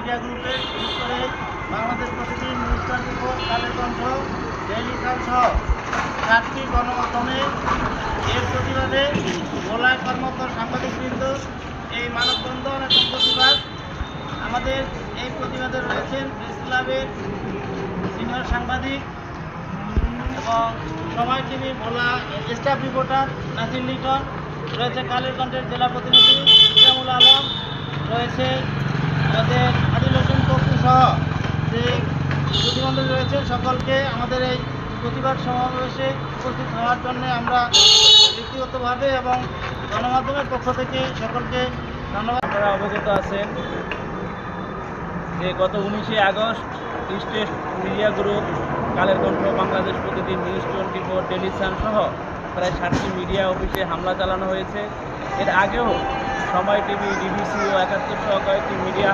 Media গ্রুপে বিশেষ করে বাংলাদেশ প্রতিদিন, news 24, Kaler Kantho, Daily Sun সহ 7টি গণমাধ্যমে এর প্রতিবাদে ভোলায় কর্মরত সাংবাদিকবৃন্দ এই মানববন্ধন এবং প্রতিবাদ। আমাদের এই প্রতিবাদে রয়েছেন প্রেস ক্লাবের সিনিয়র সাংবাদিক এবং সময় টিভি ভোলা স্টাফ রিপোর্টার নাসির লিটন, রয়েছে কালের কণ্ঠের জেলা প্রতিনিধি ইকরামুল আলম, রয়েছে আমাদের আদিল হোসেন পপু সহ যে প্রতিবন্ধী রয়েছেন। সকলকে আমাদের এই প্রতিবাদ সমাবেশে উপস্থিত হওয়ার জন্য আমরা ব্যক্তিগতভাবে এবং গণমাধ্যমের পক্ষ থেকে সকলকে ধন্যবাদ। আপনারা অবগত আছেন যে গত 19শে August state media group, Kaler Kantho, Bangladesh প্রতিদিন, নিউজ 24, ডেইলি সান সহ প্রায় 7টি মিডিয়া অফিসে হামলা চালানো হয়েছে। এর আগেও সময় টিভি, ডিবিসি ও 71 সহ কয়েকটি মিডিয়া